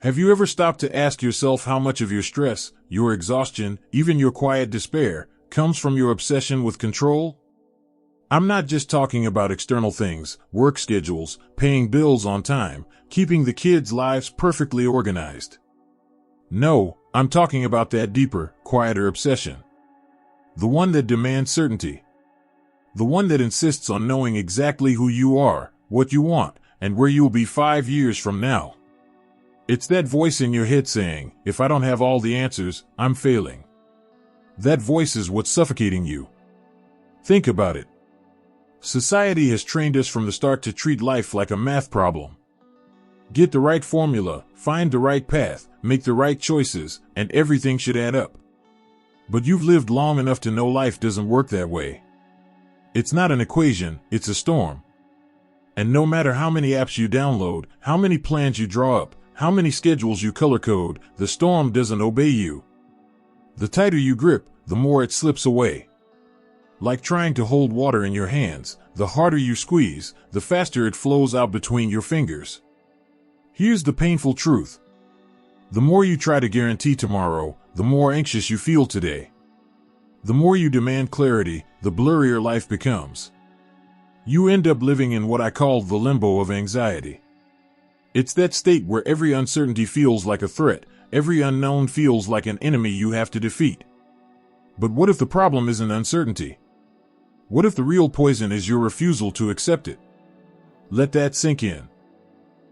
Have you ever stopped to ask yourself how much of your stress, your exhaustion, even your quiet despair, comes from your obsession with control? I'm not just talking about external things, work schedules, paying bills on time, keeping the kids' lives perfectly organized. No, I'm talking about that deeper, quieter obsession. The one that demands certainty. The one that insists on knowing exactly who you are, what you want, and where you'll be 5 years from now. It's that voice in your head saying, if I don't have all the answers, I'm failing. That voice is what's suffocating you. Think about it. Society has trained us from the start to treat life like a math problem. Get the right formula, find the right path, make the right choices, and everything should add up. But you've lived long enough to know life doesn't work that way. It's not an equation, it's a storm. And no matter how many apps you download, how many plans you draw up, how many schedules you color code, the storm doesn't obey you. The tighter you grip, the more it slips away. Like trying to hold water in your hands, the harder you squeeze, the faster it flows out between your fingers. Here's the painful truth. The more you try to guarantee tomorrow, the more anxious you feel today. The more you demand clarity, the blurrier life becomes. You end up living in what I call the limbo of anxiety. It's that state where every uncertainty feels like a threat, every unknown feels like an enemy you have to defeat. But what if the problem isn't uncertainty? What if the real poison is your refusal to accept it? Let that sink in.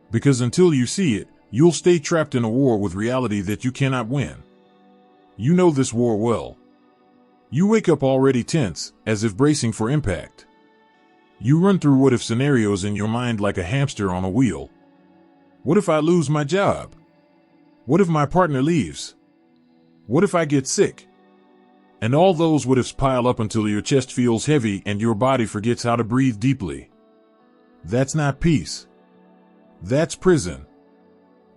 Because until you see it, you'll stay trapped in a war with reality that you cannot win. You know this war well. You wake up already tense, as if bracing for impact. You run through what-if scenarios in your mind like a hamster on a wheel. What if I lose my job? What if my partner leaves? What if I get sick? And all those what-ifs pile up until your chest feels heavy and your body forgets how to breathe deeply. That's not peace. That's prison.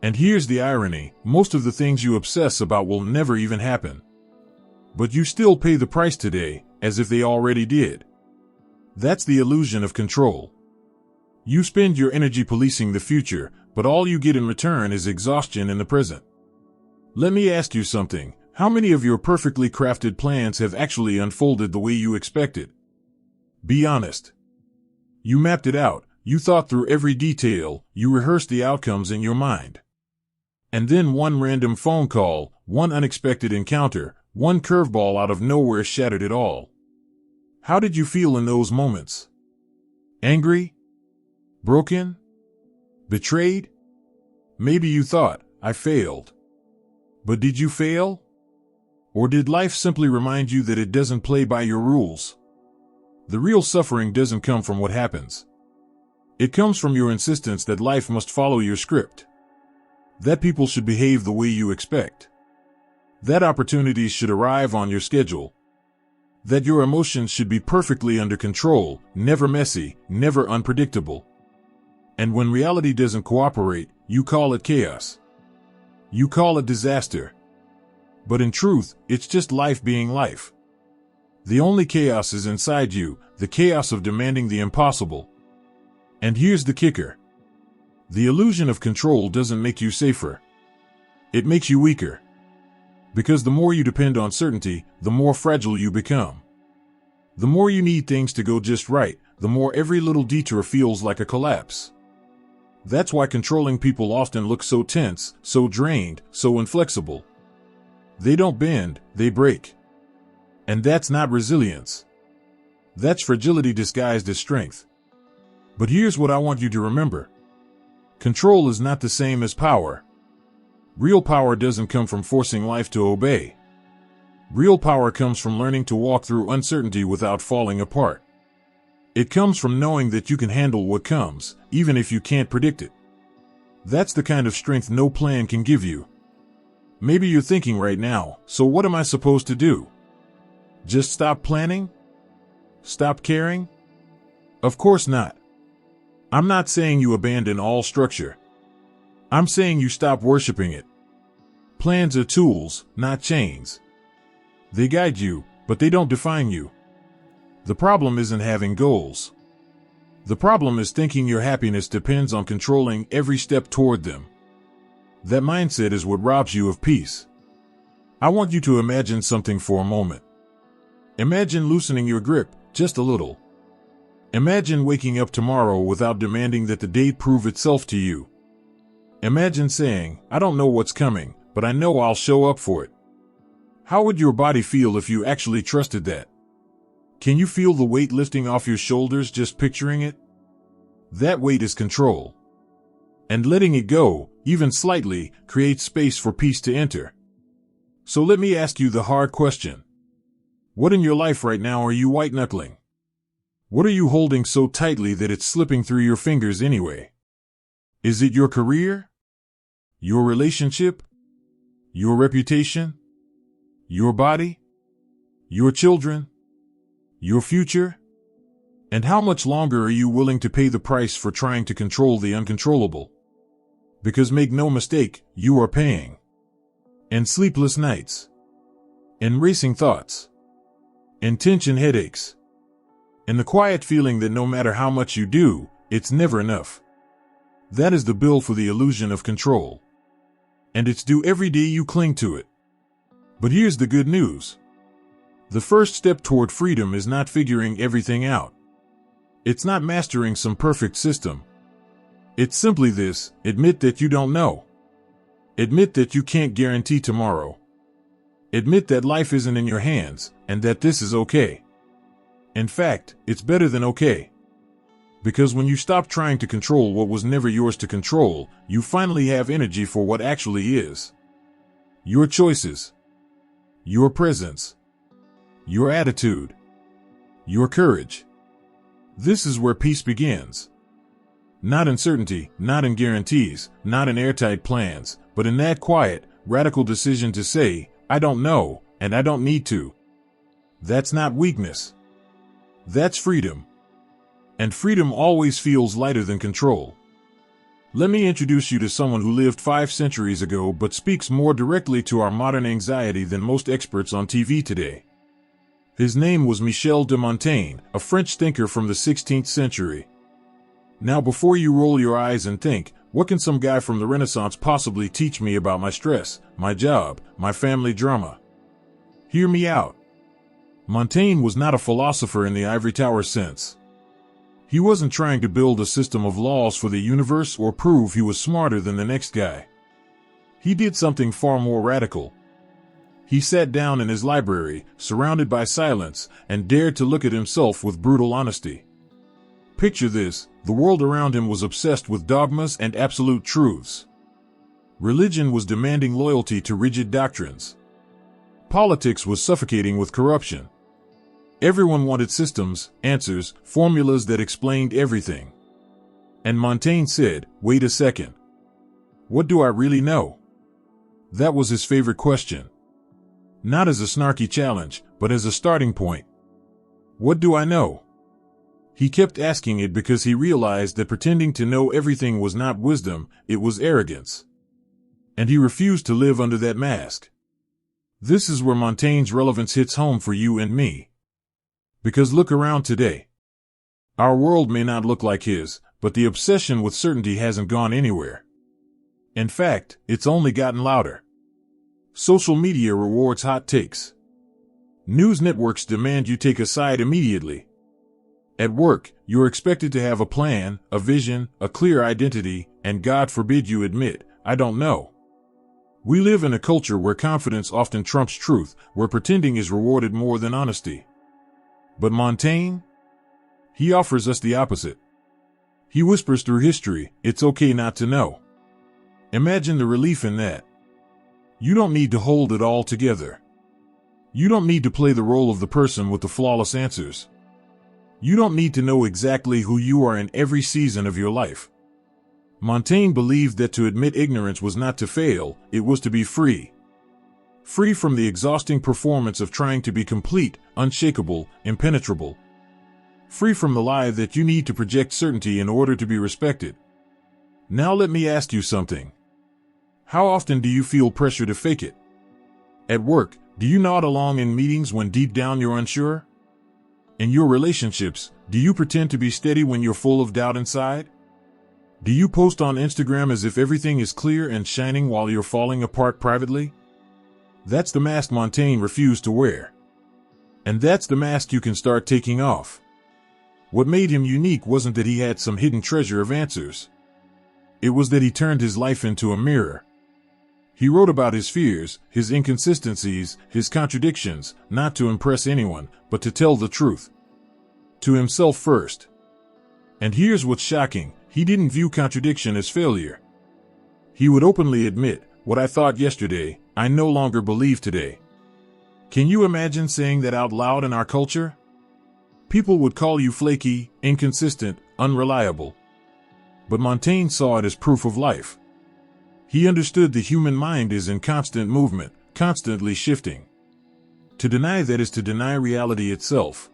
And here's the irony, most of the things you obsess about will never even happen. But you still pay the price today, as if they already did. That's the illusion of control. You spend your energy policing the future, but all you get in return is exhaustion in the present. Let me ask you something. How many of your perfectly crafted plans have actually unfolded the way you expected? Be honest. You mapped it out, you thought through every detail, you rehearsed the outcomes in your mind. And then one random phone call, one unexpected encounter, one curveball out of nowhere shattered it all. How did you feel in those moments? Angry? Broken? Betrayed? Maybe you thought, I failed. But did you fail? Or did life simply remind you that it doesn't play by your rules? The real suffering doesn't come from what happens. It comes from your insistence that life must follow your script. That people should behave the way you expect. That opportunities should arrive on your schedule. That your emotions should be perfectly under control, never messy, never unpredictable. And when reality doesn't cooperate, you call it chaos. You call it disaster. But in truth, it's just life being life. The only chaos is inside you, the chaos of demanding the impossible. And here's the kicker. The illusion of control doesn't make you safer. It makes you weaker. Because the more you depend on certainty, the more fragile you become. The more you need things to go just right, the more every little detour feels like a collapse. That's why controlling people often look so tense, so drained, so inflexible. They don't bend, they break. And that's not resilience. That's fragility disguised as strength. But here's what I want you to remember. Control is not the same as power. Real power doesn't come from forcing life to obey. Real power comes from learning to walk through uncertainty without falling apart. It comes from knowing that you can handle what comes, even if you can't predict it. That's the kind of strength no plan can give you. Maybe you're thinking right now, so what am I supposed to do? Just stop planning? Stop caring? Of course not. I'm not saying you abandon all structure. I'm saying you stop worshiping it. Plans are tools, not chains. They guide you, but they don't define you. The problem isn't having goals. The problem is thinking your happiness depends on controlling every step toward them. That mindset is what robs you of peace. I want you to imagine something for a moment. Imagine loosening your grip, just a little. Imagine waking up tomorrow without demanding that the day prove itself to you. Imagine saying, I don't know what's coming, but I know I'll show up for it. How would your body feel if you actually trusted that? Can you feel the weight lifting off your shoulders just picturing it? That weight is control. And letting it go, even slightly, creates space for peace to enter. So let me ask you the hard question. What in your life right now are you white-knuckling? What are you holding so tightly that it's slipping through your fingers anyway? Is it your career? Your relationship? Your reputation? Your body? Your children? Your future? And how much longer are you willing to pay the price for trying to control the uncontrollable? Because make no mistake, you are paying. And sleepless nights. And racing thoughts. And tension headaches. And the quiet feeling that no matter how much you do, it's never enough. That is the bill for the illusion of control. And it's due every day you cling to it. But here's the good news. The first step toward freedom is not figuring everything out. It's not mastering some perfect system. It's simply this: admit that you don't know. Admit that you can't guarantee tomorrow. Admit that life isn't in your hands, and that this is okay. In fact, it's better than okay. Because when you stop trying to control what was never yours to control, you finally have energy for what actually is. Your choices. Your presence. Your attitude. Your courage. This is where peace begins. Not in certainty, not in guarantees, not in airtight plans, but in that quiet, radical decision to say, I don't know, and I don't need to. That's not weakness. That's freedom. And freedom always feels lighter than control. Let me introduce you to someone who lived 5 centuries ago but speaks more directly to our modern anxiety than most experts on TV today. His name was Michel de Montaigne, a French thinker from the 16th century. Now before you roll your eyes and think, what can some guy from the Renaissance possibly teach me about my stress, my job, my family drama? Hear me out. Montaigne was not a philosopher in the ivory tower sense. He wasn't trying to build a system of laws for the universe or prove he was smarter than the next guy. He did something far more radical. He sat down in his library, surrounded by silence, and dared to look at himself with brutal honesty. Picture this: the world around him was obsessed with dogmas and absolute truths. Religion was demanding loyalty to rigid doctrines. Politics was suffocating with corruption. Everyone wanted systems, answers, formulas that explained everything. And Montaigne said, wait a second. What do I really know? That was his favorite question. Not as a snarky challenge, but as a starting point. What do I know? He kept asking it because he realized that pretending to know everything was not wisdom, it was arrogance. And he refused to live under that mask. This is where Montaigne's relevance hits home for you and me. Because look around today. Our world may not look like his, but the obsession with certainty hasn't gone anywhere. In fact, it's only gotten louder. Social media rewards hot takes. News networks demand you take a side immediately. At work, you're expected to have a plan, a vision, a clear identity, and God forbid you admit, I don't know. We live in a culture where confidence often trumps truth, where pretending is rewarded more than honesty. But Montaigne? He offers us the opposite. He whispers through history, it's okay not to know. Imagine the relief in that. You don't need to hold it all together. You don't need to play the role of the person with the flawless answers. You don't need to know exactly who you are in every season of your life. Montaigne believed that to admit ignorance was not to fail, it was to be free. Free from the exhausting performance of trying to be complete, unshakable, impenetrable. Free from the lie that you need to project certainty in order to be respected. Now let me ask you something. How often do you feel pressure to fake it? At work, do you nod along in meetings when deep down you're unsure? In your relationships, do you pretend to be steady when you're full of doubt inside? Do you post on Instagram as if everything is clear and shining while you're falling apart privately? That's the mask Montaigne refused to wear. And that's the mask you can start taking off. What made him unique wasn't that he had some hidden treasure of answers. It was that he turned his life into a mirror. He wrote about his fears, his inconsistencies, his contradictions, not to impress anyone, but to tell the truth. To himself first. And here's what's shocking, he didn't view contradiction as failure. He would openly admit, what I thought yesterday, I no longer believe today. Can you imagine saying that out loud in our culture? People would call you flaky, inconsistent, unreliable. But Montaigne saw it as proof of life. He understood the human mind is in constant movement, constantly shifting. To deny that is to deny reality itself.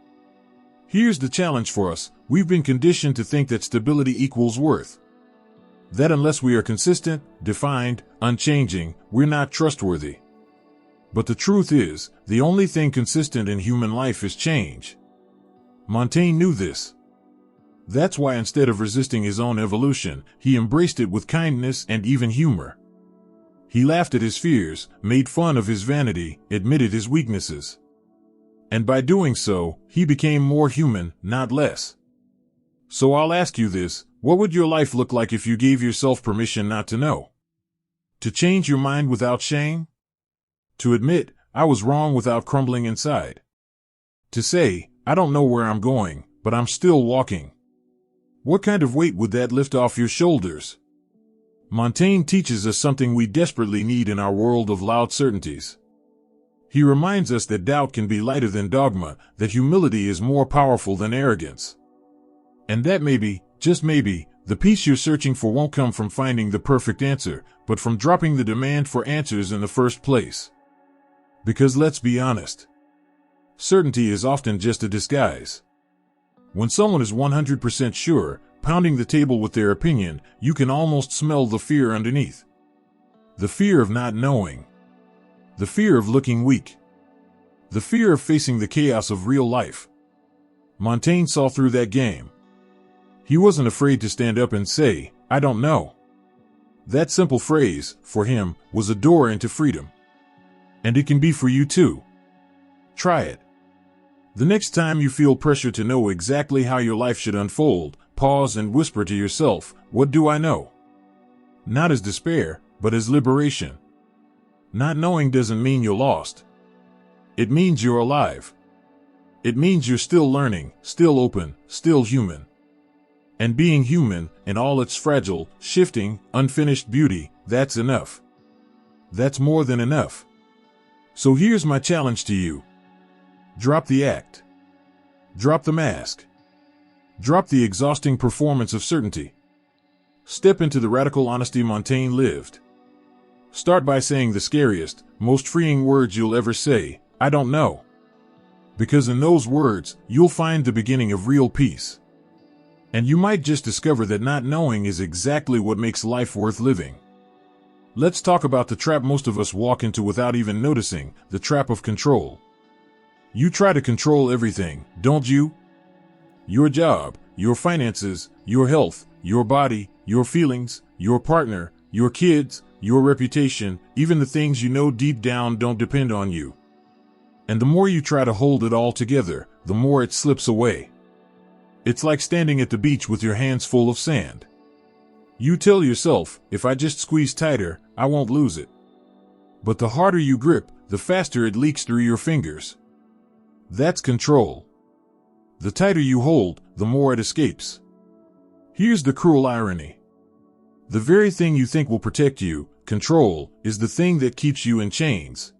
Here's the challenge for us. We've been conditioned to think that stability equals worth. That unless we are consistent, defined, unchanging, we're not trustworthy. But the truth is, the only thing consistent in human life is change. Montaigne knew this. That's why instead of resisting his own evolution, he embraced it with kindness and even humor. He laughed at his fears, made fun of his vanity, admitted his weaknesses. And by doing so, he became more human, not less. So I'll ask you this, what would your life look like if you gave yourself permission not to know? To change your mind without shame? To admit, I was wrong without crumbling inside? To say, I don't know where I'm going, but I'm still walking? What kind of weight would that lift off your shoulders? Montaigne teaches us something we desperately need in our world of loud certainties. He reminds us that doubt can be lighter than dogma, that humility is more powerful than arrogance. And that maybe, just maybe, the peace you're searching for won't come from finding the perfect answer, but from dropping the demand for answers in the first place. Because let's be honest, certainty is often just a disguise. When someone is 100% sure, pounding the table with their opinion, you can almost smell the fear underneath. The fear of not knowing. The fear of looking weak. The fear of facing the chaos of real life. Montaigne saw through that game. He wasn't afraid to stand up and say, I don't know. That simple phrase, for him, was a door into freedom. And it can be for you too. Try it. The next time you feel pressure to know exactly how your life should unfold, pause and whisper to yourself, what do I know? Not as despair, but as liberation. Not knowing doesn't mean you're lost. It means you're alive. It means you're still learning, still open, still human. And being human, in all its fragile, shifting, unfinished beauty, that's enough. That's more than enough. So here's my challenge to you. Drop the act. Drop the mask. Drop the exhausting performance of certainty. Step into the radical honesty Montaigne lived. Start by saying the scariest, most freeing words you'll ever say, I don't know. Because in those words, you'll find the beginning of real peace. And you might just discover that not knowing is exactly what makes life worth living. Let's talk about the trap most of us walk into without even noticing, the trap of control. You try to control everything, don't you? Your job, your finances, your health, your body, your feelings, your partner, your kids, your reputation, even the things you know deep down don't depend on you. And the more you try to hold it all together, the more it slips away. It's like standing at the beach with your hands full of sand. You tell yourself, if I just squeeze tighter, I won't lose it. But the harder you grip, the faster it leaks through your fingers. That's control. The tighter you hold, the more it escapes. Here's the cruel irony. The very thing you think will protect you, control, is the thing that keeps you in chains.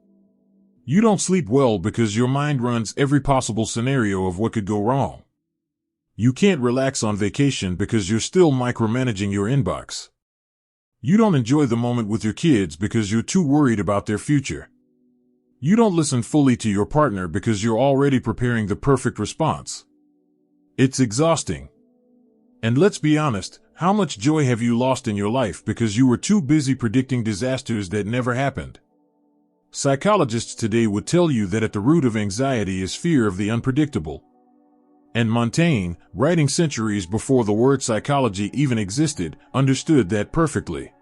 You don't sleep well because your mind runs every possible scenario of what could go wrong. You can't relax on vacation because you're still micromanaging your inbox. You don't enjoy the moment with your kids because you're too worried about their future. You don't listen fully to your partner because you're already preparing the perfect response. It's exhausting. And let's be honest, how much joy have you lost in your life because you were too busy predicting disasters that never happened? Psychologists today would tell you that at the root of anxiety is fear of the unpredictable. And Montaigne, writing centuries before the word psychology even existed, understood that perfectly.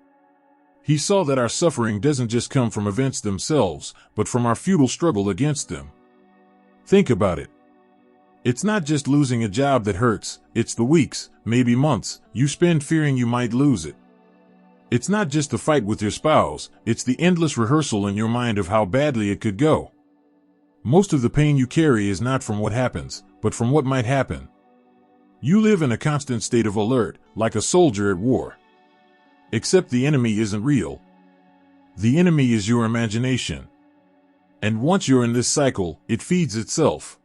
He saw that our suffering doesn't just come from events themselves, but from our futile struggle against them. Think about it. It's not just losing a job that hurts, it's the weeks, maybe months, you spend fearing you might lose it. It's not just the fight with your spouse, it's the endless rehearsal in your mind of how badly it could go. Most of the pain you carry is not from what happens, but from what might happen. You live in a constant state of alert, like a soldier at war. Except the enemy isn't real. The enemy is your imagination. And once you're in this cycle, it feeds itself.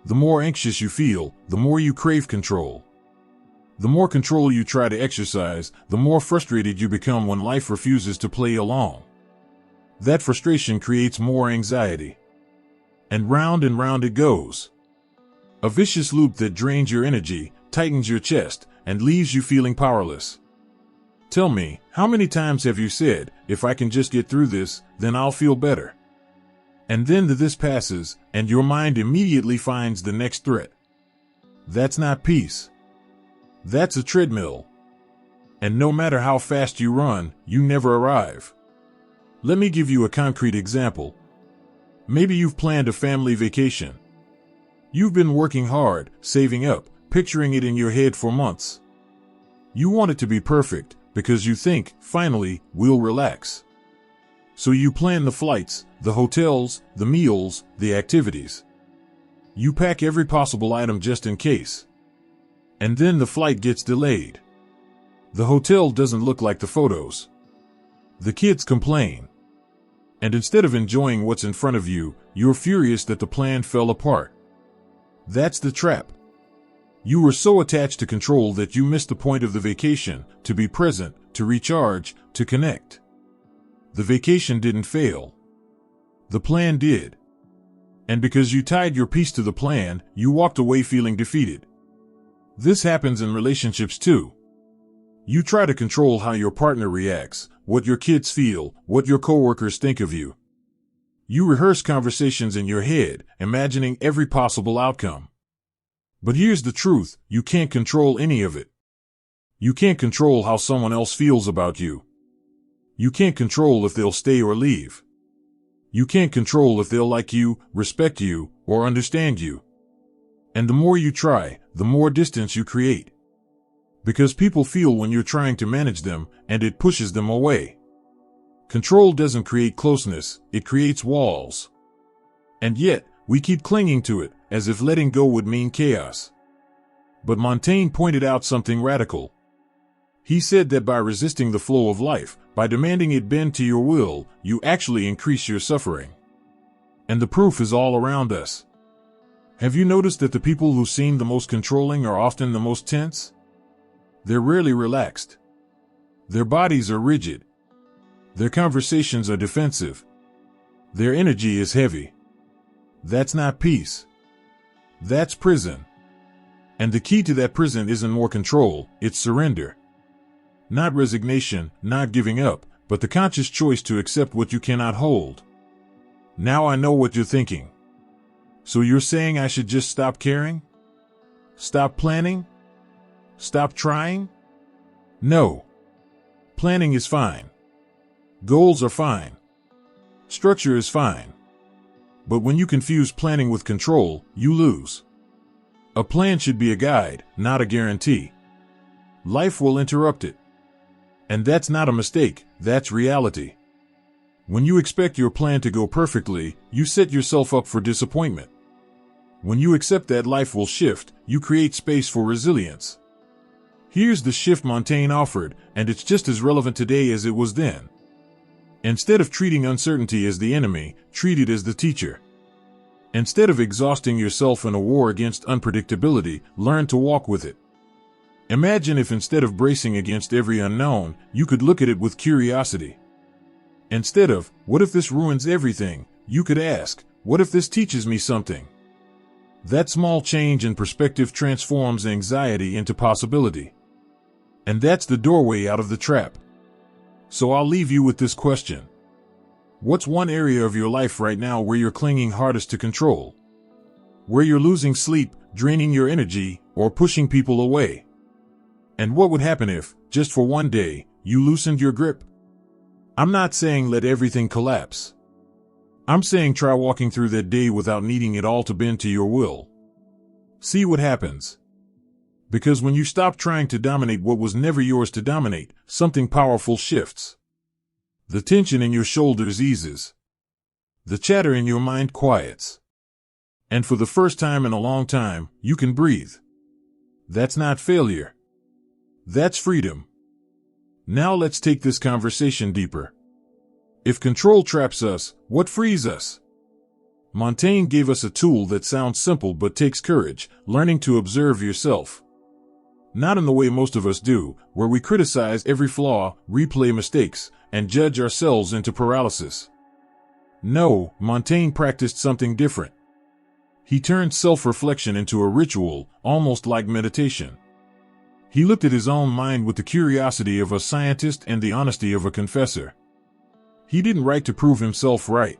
The more anxious you feel, the more you crave control. The more control you try to exercise, the more frustrated you become when life refuses to play along. That frustration creates more anxiety. And round it goes. A vicious loop that drains your energy, tightens your chest, and leaves you feeling powerless. Tell me, how many times have you said, if I can just get through this, then I'll feel better? And then this passes, and your mind immediately finds the next threat. That's not peace. That's a treadmill. And no matter how fast you run, you never arrive. Let me give you a concrete example. Maybe you've planned a family vacation. You've been working hard, saving up, picturing it in your head for months. You want it to be perfect, because you think, finally, we'll relax. So you plan the flights, the hotels, the meals, the activities. You pack every possible item just in case. And then the flight gets delayed. The hotel doesn't look like the photos. The kids complain. And instead of enjoying what's in front of you, you're furious that the plan fell apart. That's the trap. You were so attached to control that you missed the point of the vacation, to be present, to recharge, to connect. The vacation didn't fail. The plan did. And because you tied your piece to the plan, you walked away feeling defeated. This happens in relationships too. You try to control how your partner reacts, what your kids feel, what your coworkers think of you. You rehearse conversations in your head, imagining every possible outcome. But here's the truth, you can't control any of it. You can't control how someone else feels about you. You can't control if they'll stay or leave. You can't control if they'll like you, respect you, or understand you. And the more you try, the more distance you create. Because people feel when you're trying to manage them, and it pushes them away. Control doesn't create closeness, it creates walls. And yet, we keep clinging to it, as if letting go would mean chaos. But Montaigne pointed out something radical. He said that by resisting the flow of life, by demanding it bend to your will, you actually increase your suffering. And the proof is all around us. Have you noticed that the people who seem the most controlling are often the most tense? They're rarely relaxed. Their bodies are rigid. Their conversations are defensive. Their energy is heavy. That's not peace. That's prison. And the key to that prison isn't more control, it's surrender. Not resignation, not giving up, but the conscious choice to accept what you cannot hold. Now I know what you're thinking. So you're saying I should just stop caring? Stop planning? Stop trying? No. Planning is fine. Goals are fine. Structure is fine. But when you confuse planning with control, you lose. A plan should be a guide, not a guarantee. Life will interrupt it. And that's not a mistake, that's reality. When you expect your plan to go perfectly, you set yourself up for disappointment. When you accept that life will shift, you create space for resilience. Here's the shift Montaigne offered, and it's just as relevant today as it was then. Instead of treating uncertainty as the enemy, treat it as the teacher. Instead of exhausting yourself in a war against unpredictability, learn to walk with it. Imagine if instead of bracing against every unknown, you could look at it with curiosity. Instead of, what if this ruins everything, you could ask, what if this teaches me something? That small change in perspective transforms anxiety into possibility. And that's the doorway out of the trap. So I'll leave you with this question. What's one area of your life right now where you're clinging hardest to control? Where you're losing sleep, draining your energy, or pushing people away. And what would happen if, just for one day, you loosened your grip? I'm not saying let everything collapse. I'm saying try walking through that day without needing it all to bend to your will. See what happens. Because when you stop trying to dominate what was never yours to dominate, something powerful shifts. The tension in your shoulders eases. The chatter in your mind quiets. And for the first time in a long time, you can breathe. That's not failure. That's freedom. Now let's take this conversation deeper. If control traps us, what frees us? Montaigne gave us a tool that sounds simple but takes courage, learning to observe yourself. Not in the way most of us do, where we criticize every flaw, replay mistakes, and judge ourselves into paralysis. No, Montaigne practiced something different. He turned self-reflection into a ritual, almost like meditation. He looked at his own mind with the curiosity of a scientist and the honesty of a confessor. He didn't write to prove himself right.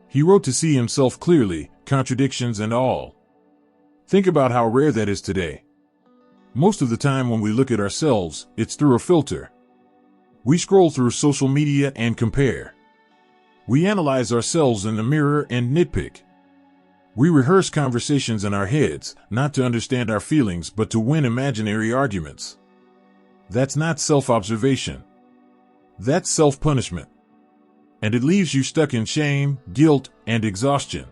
He wrote to see himself clearly, contradictions and all. Think about how rare that is today. Most of the time when we look at ourselves, it's through a filter. We scroll through social media and compare. We analyze ourselves in the mirror and nitpick. We rehearse conversations in our heads, not to understand our feelings but to win imaginary arguments. That's not self-observation. That's self-punishment. And it leaves you stuck in shame, guilt, and exhaustion.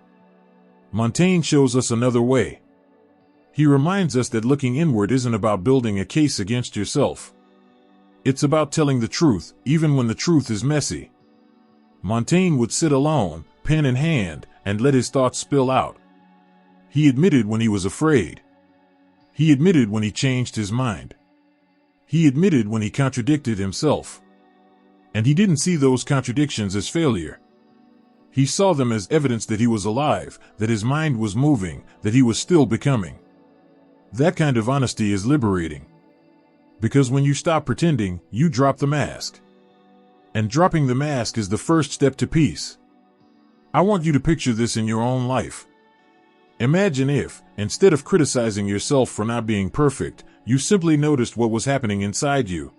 Montaigne shows us another way. He reminds us that looking inward isn't about building a case against yourself. It's about telling the truth, even when the truth is messy. Montaigne would sit alone, pen in hand, and let his thoughts spill out. He admitted when he was afraid. He admitted when he changed his mind. He admitted when he contradicted himself. And he didn't see those contradictions as failure. He saw them as evidence that he was alive, that his mind was moving, that he was still becoming. That kind of honesty is liberating. Because when you stop pretending, you drop the mask. And dropping the mask is the first step to peace. I want you to picture this in your own life. Imagine if, instead of criticizing yourself for not being perfect, you simply noticed what was happening inside you.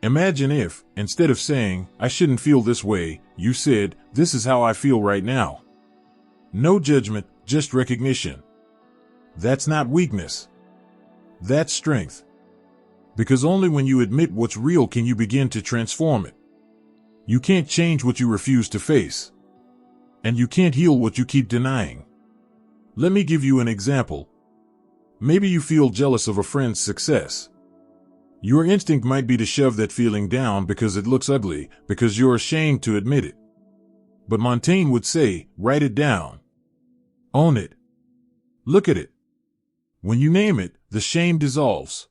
Imagine if, instead of saying, I shouldn't feel this way, you said, this is how I feel right now. No judgment, just recognition. That's not weakness. That's strength. Because only when you admit what's real can you begin to transform it. You can't change what you refuse to face. And you can't heal what you keep denying. Let me give you an example. Maybe you feel jealous of a friend's success. Your instinct might be to shove that feeling down because it looks ugly, because you're ashamed to admit it. But Montaigne would say, write it down. Own it. Look at it. When you name it, the shame dissolves.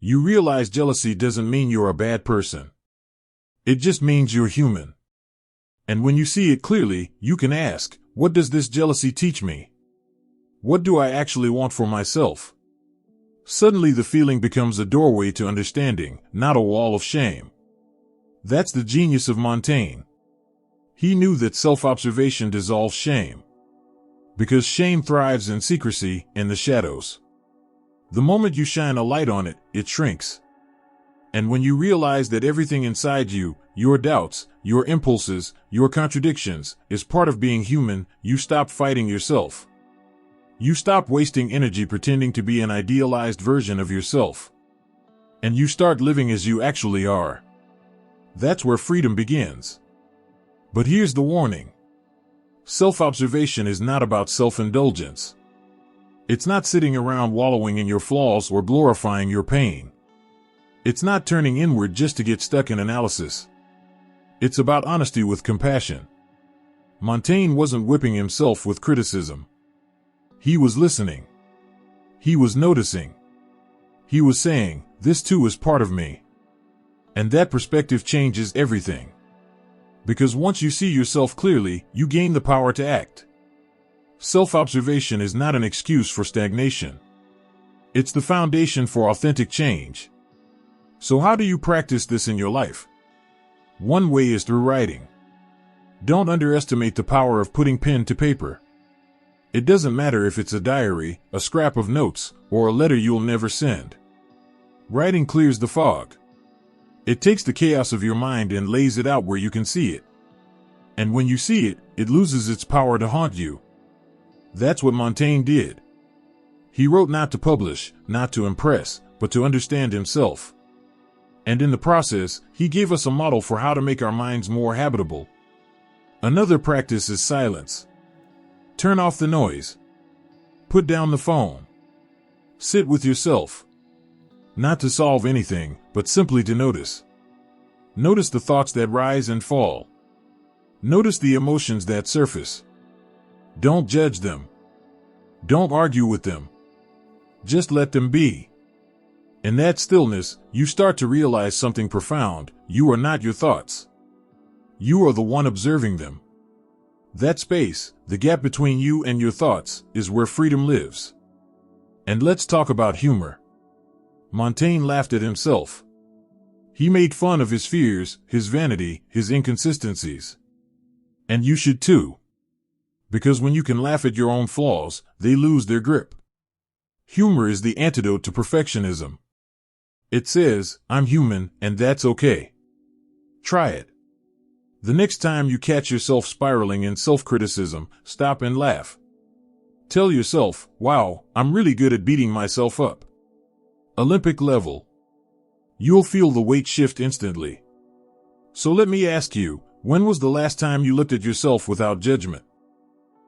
You realize jealousy doesn't mean you're a bad person. It just means you're human. And when you see it clearly, you can ask, what does this jealousy teach me? What do I actually want for myself? Suddenly the feeling becomes a doorway to understanding, not a wall of shame. That's the genius of Montaigne. He knew that self-observation dissolves shame. Because shame thrives in secrecy, in the shadows. The moment you shine a light on it, it shrinks. And when you realize that everything inside you, your doubts, your impulses, your contradictions, is part of being human, you stop fighting yourself. You stop wasting energy pretending to be an idealized version of yourself. And you start living as you actually are. That's where freedom begins. But here's the warning. Self-observation is not about self-indulgence. It's not sitting around wallowing in your flaws or glorifying your pain. It's not turning inward just to get stuck in analysis. It's about honesty with compassion. Montaigne wasn't whipping himself with criticism. He was listening. He was noticing. He was saying, this too is part of me. And that perspective changes everything. Because once you see yourself clearly, you gain the power to act. Self-observation is not an excuse for stagnation. It's the foundation for authentic change. So how do you practice this in your life? One way is through writing. Don't underestimate the power of putting pen to paper. It doesn't matter if it's a diary, a scrap of notes, or a letter you'll never send. Writing clears the fog. It takes the chaos of your mind and lays it out where you can see it. And when you see it, it loses its power to haunt you. That's what Montaigne did. He wrote not to publish, not to impress, but to understand himself. And in the process, he gave us a model for how to make our minds more habitable. Another practice is silence. Turn off the noise. Put down the phone. Sit with yourself. Not to solve anything, but simply to notice. Notice the thoughts that rise and fall. Notice the emotions that surface. Don't judge them. Don't argue with them. Just let them be. In that stillness, you start to realize something profound. You are not your thoughts. You are the one observing them. That space, the gap between you and your thoughts, is where freedom lives. And let's talk about humor. Montaigne laughed at himself. He made fun of his fears, his vanity, his inconsistencies. And you should too. Because when you can laugh at your own flaws, they lose their grip. Humor is the antidote to perfectionism. It says, I'm human, and that's okay. Try it. The next time you catch yourself spiraling in self-criticism, stop and laugh. Tell yourself, wow, I'm really good at beating myself up. Olympic level. You'll feel the weight shift instantly. So let me ask you, when was the last time you looked at yourself without judgment?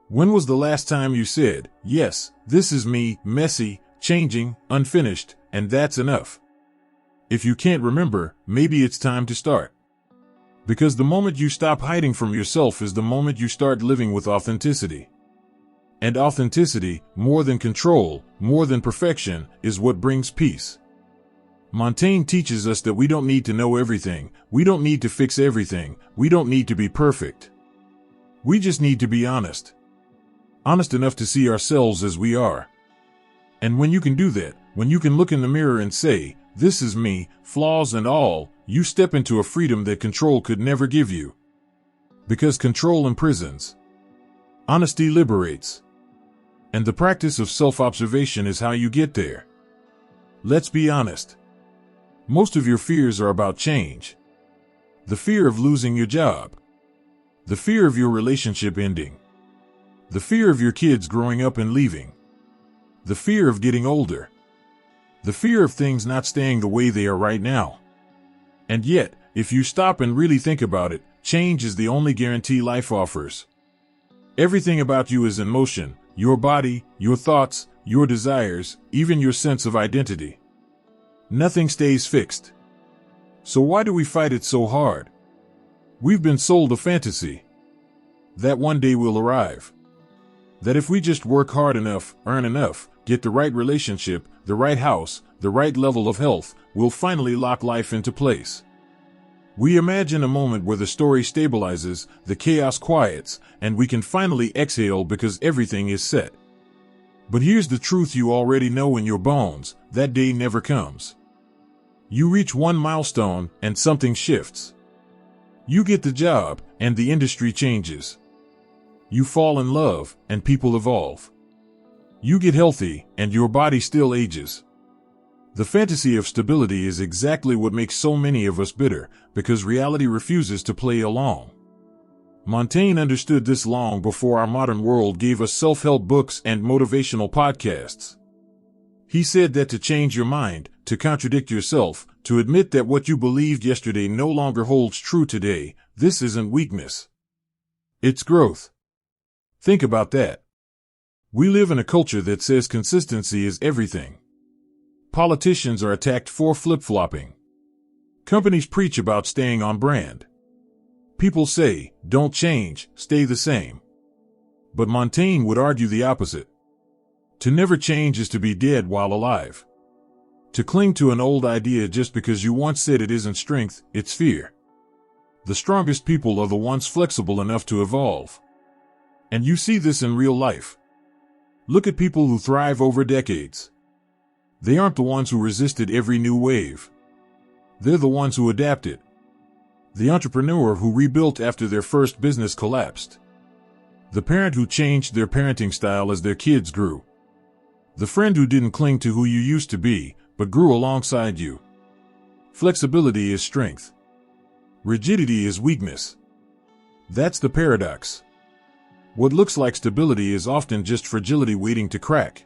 When was the last time you said, yes, this is me, messy, changing, unfinished, and that's enough? If you can't remember, maybe it's time to start. Because the moment you stop hiding from yourself is the moment you start living with authenticity. And authenticity, more than control, more than perfection, is what brings peace. Montaigne teaches us that we don't need to know everything, we don't need to fix everything, we don't need to be perfect. We just need to be honest. Honest enough to see ourselves as we are. And when you can do that, when you can look in the mirror and say, this is me, flaws and all, you step into a freedom that control could never give you. Because control imprisons. Honesty liberates. And the practice of self-observation is how you get there. Let's be honest. Most of your fears are about change. The fear of losing your job. The fear of your relationship ending. The fear of your kids growing up and leaving. The fear of getting older. The fear of things not staying the way they are right now. And yet, if you stop and really think about it, change is the only guarantee life offers. Everything about you is in motion. Your body, your thoughts, your desires, even your sense of identity. Nothing stays fixed. So why do we fight it so hard? We've been sold a fantasy. That one day will arrive. That if we just work hard enough, earn enough, get the right relationship, the right house, the right level of health, we'll finally lock life into place. We imagine a moment where the story stabilizes, the chaos quiets, and we can finally exhale because everything is set. But here's the truth you already know in your bones, that day never comes. You reach one milestone, and something shifts. You get the job, and the industry changes. You fall in love, and people evolve. You get healthy, and your body still ages. The fantasy of stability is exactly what makes so many of us bitter, because reality refuses to play along. Montaigne understood this long before our modern world gave us self-help books and motivational podcasts. He said that to change your mind, to contradict yourself, to admit that what you believed yesterday no longer holds true today, this isn't weakness. It's growth. Think about that. We live in a culture that says consistency is everything. Politicians are attacked for flip-flopping. Companies preach about staying on brand. People say, don't change, stay the same. But Montaigne would argue the opposite. To never change is to be dead while alive. To cling to an old idea just because you once said it isn't strength, it's fear. The strongest people are the ones flexible enough to evolve. And you see this in real life. Look at people who thrive over decades. They aren't the ones who resisted every new wave. They're the ones who adapted. The entrepreneur who rebuilt after their first business collapsed. The parent who changed their parenting style as their kids grew. The friend who didn't cling to who you used to be, but grew alongside you. Flexibility is strength. Rigidity is weakness. That's the paradox. What looks like stability is often just fragility waiting to crack.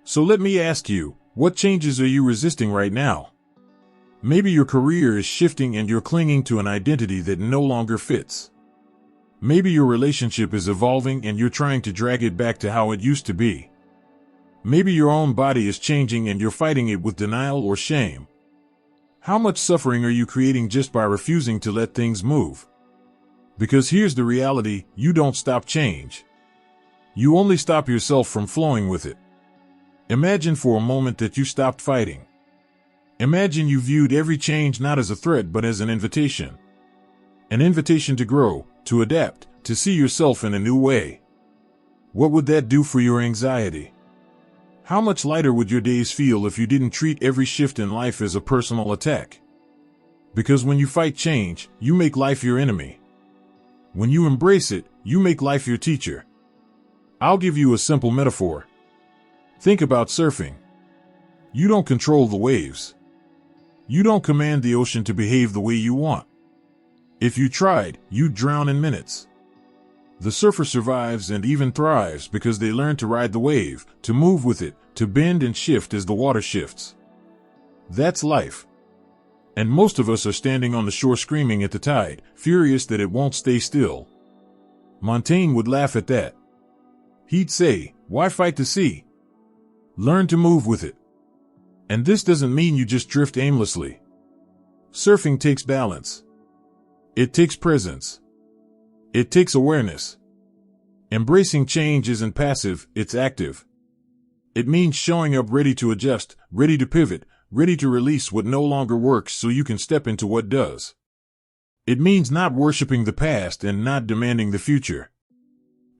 So let me ask you, what changes are you resisting right now? Maybe your career is shifting and you're clinging to an identity that no longer fits. Maybe your relationship is evolving and you're trying to drag it back to how it used to be. Maybe your own body is changing and you're fighting it with denial or shame. How much suffering are you creating just by refusing to let things move? Because here's the reality, you don't stop change. You only stop yourself from flowing with it. Imagine for a moment that you stopped fighting. Imagine you viewed every change not as a threat but as an invitation. An invitation to grow, to adapt, to see yourself in a new way. What would that do for your anxiety? How much lighter would your days feel if you didn't treat every shift in life as a personal attack? Because when you fight change, you make life your enemy. When you embrace it, you make life your teacher. I'll give you a simple metaphor. Think about surfing. You don't control the waves. You don't command the ocean to behave the way you want. If you tried, you'd drown in minutes. The surfer survives and even thrives because they learn to ride the wave, to move with it, to bend and shift as the water shifts. That's life. And most of us are standing on the shore screaming at the tide, furious that it won't stay still. Montaigne would laugh at that. He'd say, "Why fight the sea? Learn to move with it." And this doesn't mean you just drift aimlessly. Surfing takes balance. It takes presence. It takes awareness. Embracing change isn't passive, it's active. It means showing up ready to adjust, ready to pivot, ready to release what no longer works so you can step into what does. It means not worshiping the past and not demanding the future.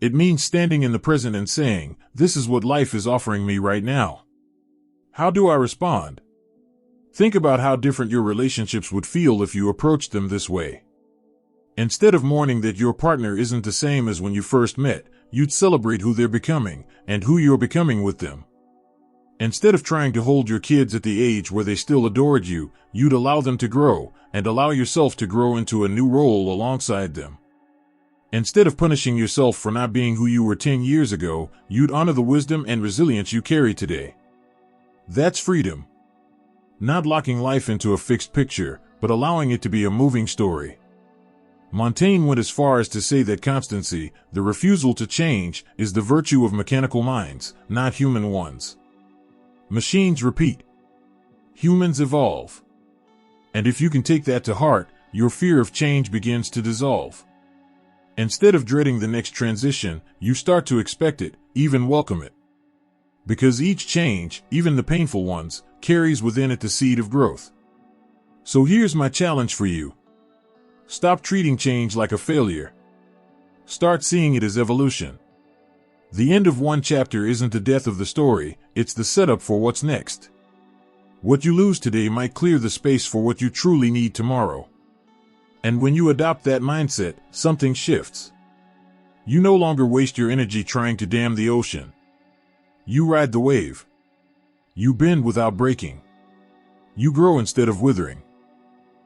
It means standing in the present and saying, "This is what life is offering me right now. How do I respond?" Think about how different your relationships would feel if you approached them this way. Instead of mourning that your partner isn't the same as when you first met, you'd celebrate who they're becoming and who you're becoming with them. Instead of trying to hold your kids at the age where they still adored you, you'd allow them to grow and allow yourself to grow into a new role alongside them. Instead of punishing yourself for not being who you were 10 years ago, you'd honor the wisdom and resilience you carry today. That's freedom. Not locking life into a fixed picture, but allowing it to be a moving story. Montaigne went as far as to say that constancy, the refusal to change, is the virtue of mechanical minds, not human ones. Machines repeat. Humans evolve. And if you can take that to heart, your fear of change begins to dissolve. Instead of dreading the next transition, you start to expect it, even welcome it. Because each change, even the painful ones, carries within it the seed of growth. So here's my challenge for you. Stop treating change like a failure. Start seeing it as evolution. The end of one chapter isn't the death of the story, it's the setup for what's next. What you lose today might clear the space for what you truly need tomorrow. And when you adopt that mindset, something shifts. You no longer waste your energy trying to dam the ocean. You ride the wave. You bend without breaking. You grow instead of withering.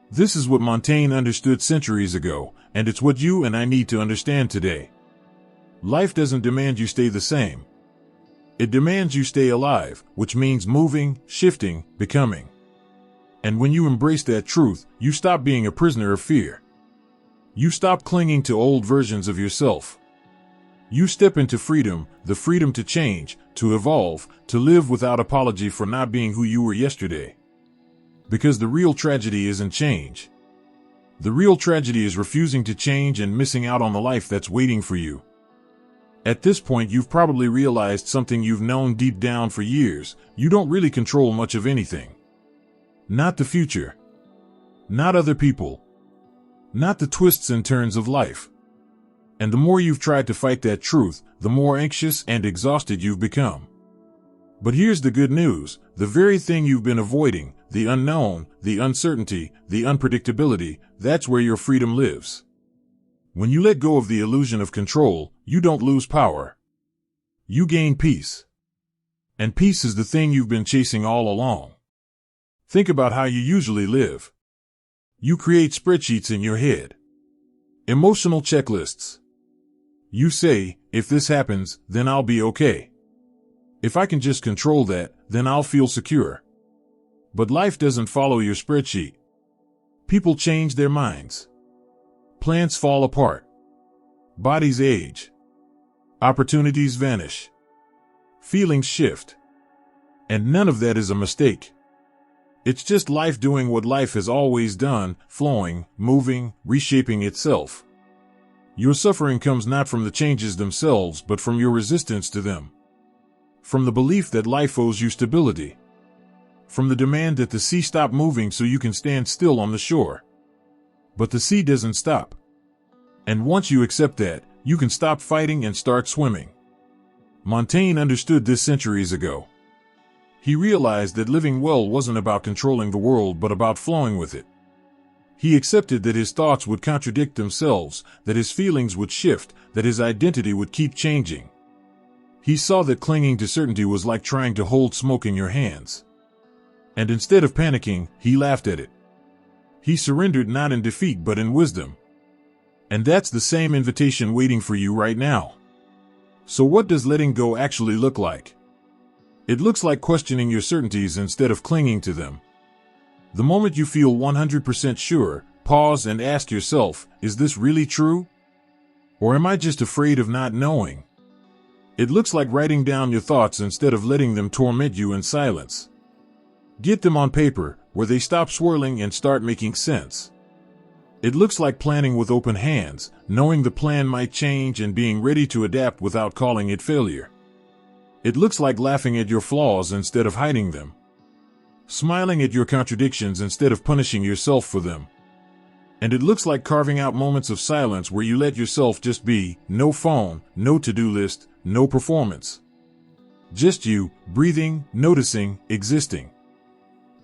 This is what Montaigne understood centuries ago, and it's what you and I need to understand today. Life doesn't demand you stay the same. It demands you stay alive, which means moving, shifting, becoming. And when you embrace that truth, you stop being a prisoner of fear. You stop clinging to old versions of yourself. You step into freedom, the freedom to change, to evolve, to live without apology for not being who you were yesterday. Because the real tragedy isn't change. The real tragedy is refusing to change and missing out on the life that's waiting for you. At this point, you've probably realized something you've known deep down for years. You don't really control much of anything. Not the future. Not other people. Not the twists and turns of life. And the more you've tried to fight that truth, the more anxious and exhausted you've become. But here's the good news, the very thing you've been avoiding, the unknown, the uncertainty, the unpredictability, that's where your freedom lives. When you let go of the illusion of control, you don't lose power. You gain peace. And peace is the thing you've been chasing all along. Think about how you usually live. You create spreadsheets in your head. Emotional checklists. You say, if this happens, then I'll be okay. If I can just control that, then I'll feel secure. But life doesn't follow your spreadsheet. People change their minds. Plants fall apart. Bodies age. Opportunities vanish. Feelings shift. And none of that is a mistake. It's just life doing what life has always done, flowing, moving, reshaping itself. Your suffering comes not from the changes themselves, but from your resistance to them. From the belief that life owes you stability. From the demand that the sea stop moving so you can stand still on the shore. But the sea doesn't stop. And once you accept that, you can stop fighting and start swimming. Montaigne understood this centuries ago. He realized that living well wasn't about controlling the world but about flowing with it. He accepted that his thoughts would contradict themselves, that his feelings would shift, that his identity would keep changing. He saw that clinging to certainty was like trying to hold smoke in your hands. And instead of panicking, he laughed at it. He surrendered not in defeat but in wisdom. And that's the same invitation waiting for you right now. So what does letting go actually look like? It looks like questioning your certainties instead of clinging to them. The moment you feel 100% sure, pause and ask yourself, is this really true? Or am I just afraid of not knowing? It looks like writing down your thoughts instead of letting them torment you in silence. Get them on paper, where they stop swirling and start making sense. It looks like planning with open hands, knowing the plan might change and being ready to adapt without calling it failure. It looks like laughing at your flaws instead of hiding them. Smiling at your contradictions instead of punishing yourself for them. And it looks like carving out moments of silence where you let yourself just be, no phone, no to-do list, no performance. Just you, breathing, noticing, existing.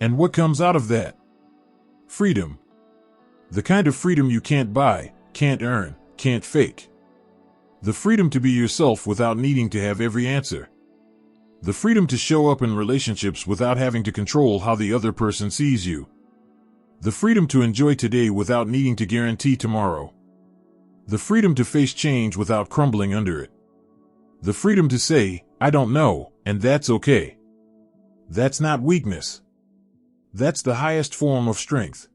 And what comes out of that? Freedom. The kind of freedom you can't buy, can't earn, can't fake. The freedom to be yourself without needing to have every answer. The freedom to show up in relationships without having to control how the other person sees you. The freedom to enjoy today without needing to guarantee tomorrow. The freedom to face change without crumbling under it. The freedom to say, I don't know, and that's okay. That's not weakness. That's the highest form of strength.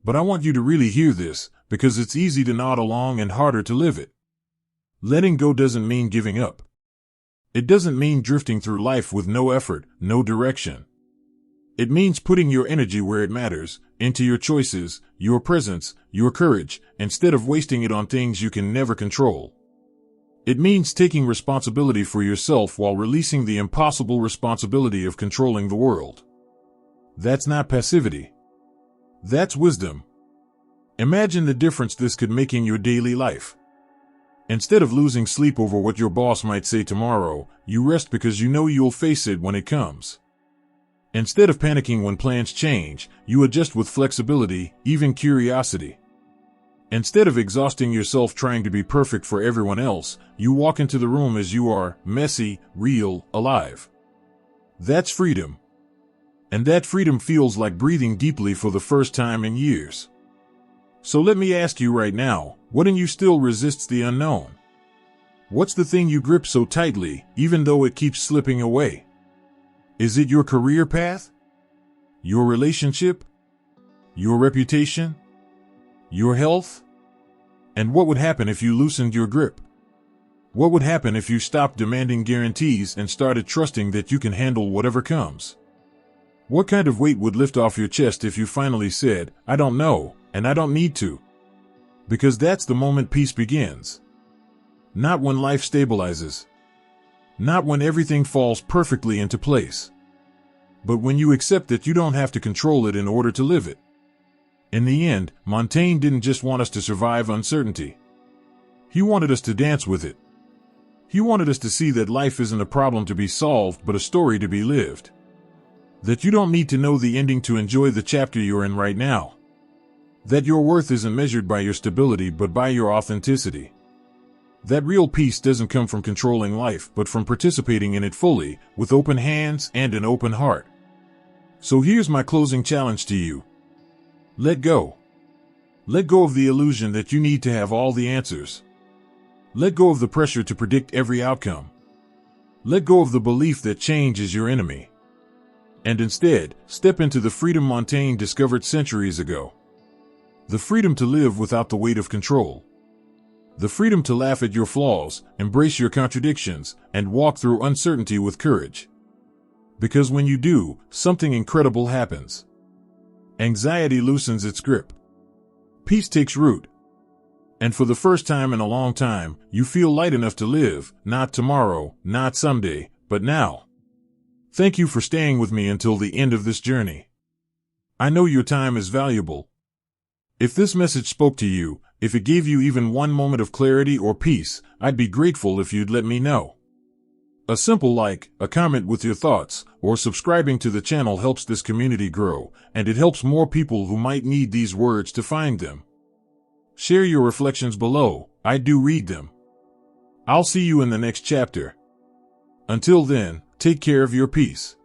But I want you to really hear this, because it's easy to nod along and harder to live it. Letting go doesn't mean giving up. It doesn't mean drifting through life with no effort, no direction. It means putting your energy where it matters, into your choices, your presence, your courage, instead of wasting it on things you can never control. It means taking responsibility for yourself while releasing the impossible responsibility of controlling the world. That's not passivity. That's wisdom. Imagine the difference this could make in your daily life. Instead of losing sleep over what your boss might say tomorrow, you rest because you know you'll face it when it comes. Instead of panicking when plans change, you adjust with flexibility, even curiosity. Instead of exhausting yourself trying to be perfect for everyone else, you walk into the room as you are, messy, real, alive. That's freedom. And that freedom feels like breathing deeply for the first time in years. So let me ask you right now, what in you still resists the unknown? What's the thing you grip so tightly, even though it keeps slipping away? Is it your career path? Your relationship? Your reputation? Your health? And what would happen if you loosened your grip? What would happen if you stopped demanding guarantees and started trusting that you can handle whatever comes? What kind of weight would lift off your chest if you finally said, I don't know, and I don't need to? Because that's the moment peace begins. Not when life stabilizes. Not when everything falls perfectly into place. But when you accept that you don't have to control it in order to live it. In the end, Montaigne didn't just want us to survive uncertainty. He wanted us to dance with it. He wanted us to see that life isn't a problem to be solved but a story to be lived. That you don't need to know the ending to enjoy the chapter you're in right now. That your worth isn't measured by your stability but by your authenticity. That real peace doesn't come from controlling life but from participating in it fully, with open hands and an open heart. So here's my closing challenge to you. Let go. Let go of the illusion that you need to have all the answers. Let go of the pressure to predict every outcome. Let go of the belief that change is your enemy. And instead, step into the freedom Montaigne discovered centuries ago. The freedom to live without the weight of control. The freedom to laugh at your flaws, embrace your contradictions, and walk through uncertainty with courage. Because when you do, something incredible happens. Anxiety loosens its grip. Peace takes root. And for the first time in a long time, you feel light enough to live, not tomorrow, not someday, but now. Thank you for staying with me until the end of this journey. I know your time is valuable. If this message spoke to you, if it gave you even one moment of clarity or peace, I'd be grateful if you'd let me know. A simple like, a comment with your thoughts, or subscribing to the channel helps this community grow, and it helps more people who might need these words to find them. Share your reflections below, I do read them. I'll see you in the next chapter. Until then, take care of your peace.